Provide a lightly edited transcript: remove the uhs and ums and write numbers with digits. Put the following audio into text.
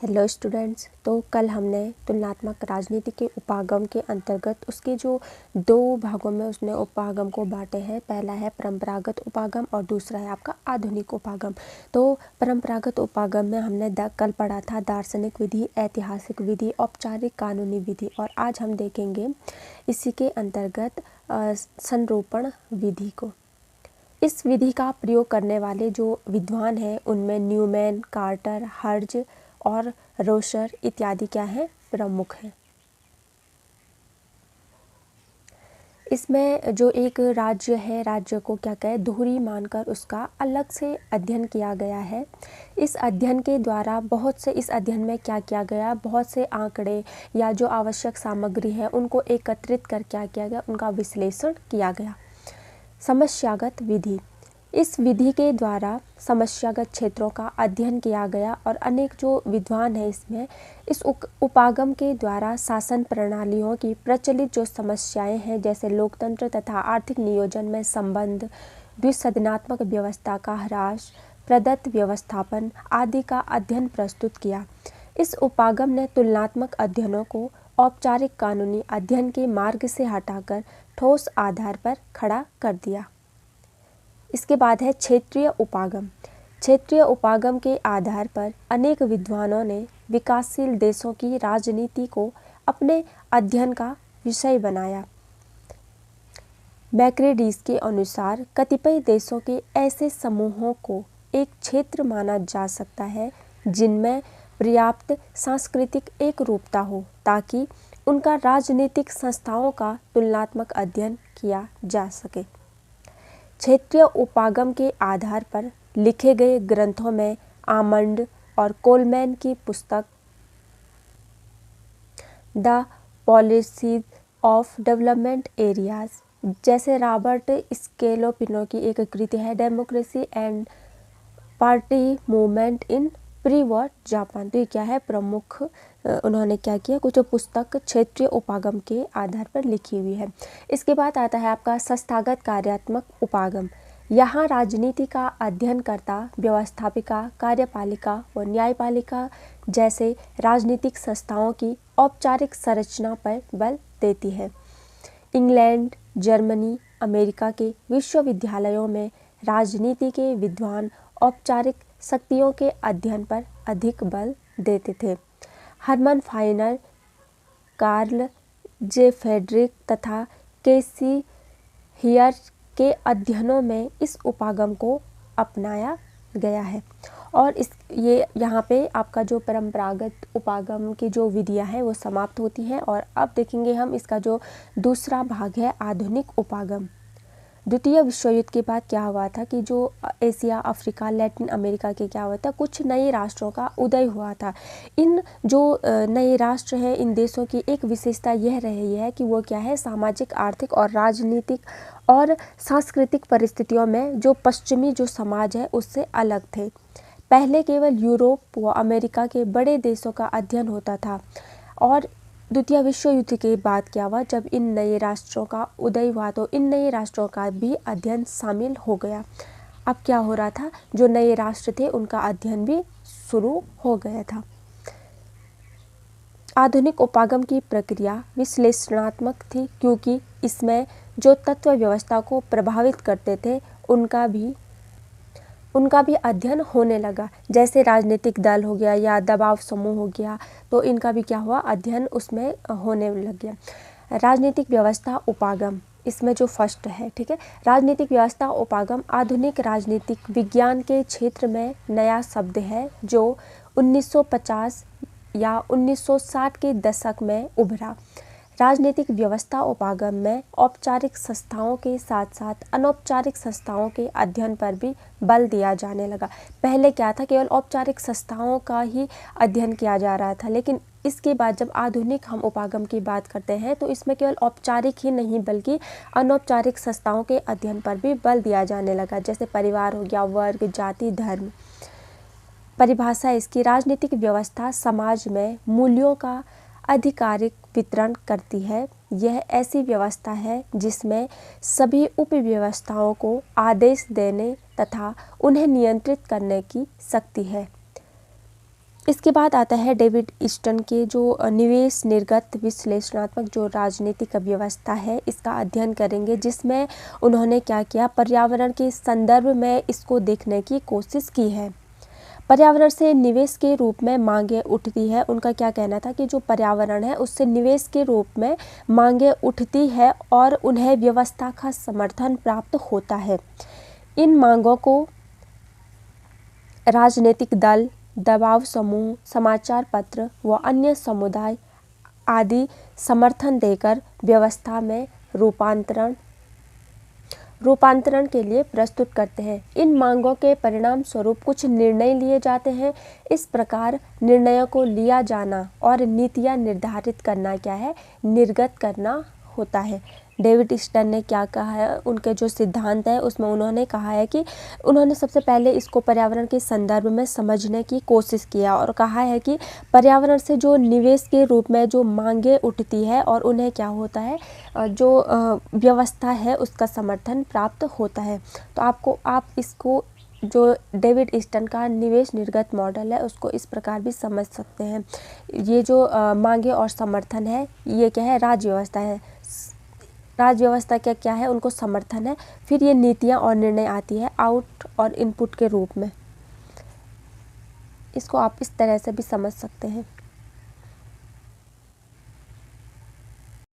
Hello students. तो कल हमने तुलनात्मक राजनीति के उपागम के अंतर्गत उसके जो दो भागों में उसने उपागम को बांटे हैं। पहला है परंपरागत उपागम और दूसरा है आपका आधुनिक उपागम। तो परंपरागत उपागम में हमने कल पढ़ा था दार्शनिक विधि, ऐतिहासिक विधि, औपचारिक कानूनी विधि, और आज हम देखेंगे इसी के अंतर्गत संरोपण विधि को। इस विधि का प्रयोग करने वाले जो विद्वान हैं उनमें न्यूमैन, कार्टर, हर्ज और रोशर इत्यादि क्या हैं, प्रमुख हैं। इसमें जो एक राज्य है, राज्य को क्या कहें, धुरी मानकर उसका अलग से अध्ययन किया गया है। इस अध्ययन के द्वारा इस अध्ययन में क्या किया गया, बहुत से आंकड़े या जो आवश्यक सामग्री है उनको एकत्रित कर क्या किया गया, उनका विश्लेषण किया गया। समस्यागत विधि, इस विधि के द्वारा समस्यागत क्षेत्रों का अध्ययन किया गया और अनेक जो विद्वान हैं इसमें इस उपागम के द्वारा शासन प्रणालियों की प्रचलित जो समस्याएं हैं, जैसे लोकतंत्र तथा आर्थिक नियोजन में संबंध, द्विसदनात्मक व्यवस्था का ह्रास, प्रदत्त व्यवस्थापन आदि का अध्ययन प्रस्तुत किया। इस उपागम ने तुलनात्मक अध्ययनों को औपचारिक कानूनी अध्ययन के मार्ग से हटाकर ठोस आधार पर खड़ा कर दिया। इसके बाद है क्षेत्रीय उपागम। क्षेत्रीय उपागम के आधार पर अनेक विद्वानों ने विकासशील देशों की राजनीति को अपने अध्ययन का विषय बनाया। मैक्रेडीज के अनुसार कतिपय देशों के ऐसे समूहों को एक क्षेत्र माना जा सकता है जिनमें पर्याप्त सांस्कृतिक एकरूपता हो ताकि उनका राजनीतिक संस्थाओं का तुलनात्मक अध्ययन किया जा सके। क्षेत्रीय उपागम के आधार पर लिखे गए ग्रंथों में आमंड और कोलमैन की पुस्तक the policies of development areas, जैसे रॉबर्ट स्केलोपिनो की एक कृति है democracy and party movement in pre war Japan. तो ये क्या है, प्रमुख उन्होंने क्या किया, कुछ पुस्तक क्षेत्रीय उपागम के आधार पर लिखी हुई है। इसके बाद आता है आपका संस्थागत कार्यात्मक उपागम। यहाँ राजनीति का अध्ययन करता व्यवस्थापिका, कार्यपालिका व न्यायपालिका जैसे राजनीतिक संस्थाओं की औपचारिक संरचना पर बल देती है। इंग्लैंड, जर्मनी, अमेरिका के विश्वविद्यालयों में राजनीति के विद्वान औपचारिक शक्तियों के अध्ययन पर अधिक बल देते थे। हर्मन फाइनर, कार्ल जे फ्रेडरिक तथा केसी हियर के अध्ययनों में इस उपागम को अपनाया गया है। और ये यहाँ पे आपका जो परंपरागत उपागम की जो विधियाँ हैं वो समाप्त होती हैं। और अब देखेंगे हम इसका जो दूसरा भाग है आधुनिक उपागम। द्वितीय विश्व युद्ध के बाद क्या हुआ था कि जो एशिया, अफ्रीका, लैटिन अमेरिका के क्या हुआ था, कुछ नए राष्ट्रों का उदय हुआ था। इन जो नए राष्ट्र हैं, इन देशों की एक विशेषता यह रही है कि वो क्या है, सामाजिक, आर्थिक और राजनीतिक और सांस्कृतिक परिस्थितियों में जो पश्चिमी जो समाज है उससे अलग थे। पहले केवल यूरोप व अमेरिका के बड़े देशों का अध्ययन होता था और द्वितीय विश्व युद्ध के बाद क्या हुआ, जब इन नए राष्ट्रों का उदय हुआ तो इन नए राष्ट्रों का भी अध्ययन शामिल हो गया। अब क्या हो रहा था, जो नए राष्ट्र थे उनका अध्ययन भी शुरू हो गया था। आधुनिक उपागम की प्रक्रिया विश्लेषणात्मक थी क्योंकि इसमें जो तत्व व्यवस्था को प्रभावित करते थे उनका भी अध्ययन होने लगा, जैसे राजनीतिक दल हो गया या दबाव समूह हो गया, तो इनका भी क्या हुआ, अध्ययन उसमें होने लग गया। राजनीतिक व्यवस्था उपागम, इसमें जो फर्स्ट है, ठीक है, राजनीतिक व्यवस्था उपागम आधुनिक राजनीतिक विज्ञान के क्षेत्र में नया शब्द है जो 1950 या 1960 के दशक में उभरा। राजनीतिक व्यवस्था उपागम में औपचारिक संस्थाओं के साथ साथ अनौपचारिक संस्थाओं के अध्ययन पर भी बल दिया जाने लगा। पहले क्या था, केवल औपचारिक संस्थाओं का ही अध्ययन किया जा रहा था, लेकिन इसके बाद जब आधुनिक हम उपागम की बात करते हैं तो इसमें केवल औपचारिक ही नहीं बल्कि अनौपचारिक संस्थाओं के अध्ययन पर भी बल दिया जाने लगा, जैसे परिवार हो गया, वर्ग, जाति, धर्म। परिभाषा इसकी, राजनीतिक व्यवस्था समाज में मूल्यों का आधिकारिक वितरण करती है। यह ऐसी व्यवस्था है जिसमें सभी उपव्यवस्थाओं को आदेश देने तथा उन्हें नियंत्रित करने की शक्ति है। इसके बाद आता है डेविड ईस्टन के जो निवेश निर्गत विश्लेषणात्मक जो राजनीतिक व्यवस्था है इसका अध्ययन करेंगे, जिसमें उन्होंने क्या किया, पर्यावरण के संदर्भ में इसको देखने की कोशिश की है। पर्यावरण से निवेश के रूप में मांगे उठती है। उनका क्या कहना था कि जो पर्यावरण है उससे निवेश के रूप में मांगे उठती है और उन्हें व्यवस्था का समर्थन प्राप्त होता है। इन मांगों को राजनीतिक दल, दबाव समूह, समाचार पत्र व अन्य समुदाय आदि समर्थन देकर व्यवस्था में रूपांतरण के लिए प्रस्तुत करते हैं। इन मांगों के परिणाम स्वरूप कुछ निर्णय लिए जाते हैं। इस प्रकार निर्णयों को लिया जाना और नीतियां निर्धारित करना क्या है, निर्गत करना होता है। डेविड ईस्टन ने क्या कहा है, उनके जो सिद्धांत है उसमें उन्होंने कहा है कि उन्होंने सबसे पहले इसको पर्यावरण के संदर्भ में समझने की कोशिश किया और कहा है कि पर्यावरण से जो निवेश के रूप में जो मांगे उठती है और उन्हें क्या होता है, जो व्यवस्था है उसका समर्थन प्राप्त होता है। तो आप इसको जो डेविड ईस्टन का निवेश निर्गत मॉडल है उसको इस प्रकार भी समझ सकते हैं। ये जो मांगे और समर्थन है ये क्या है, राज्य व्यवस्था है। राज्य व्यवस्था क्या है, उनको समर्थन है। फिर ये नीतियाँ और निर्णय आती है आउट और इनपुट के रूप में। इसको आप इस तरह से भी समझ सकते हैं।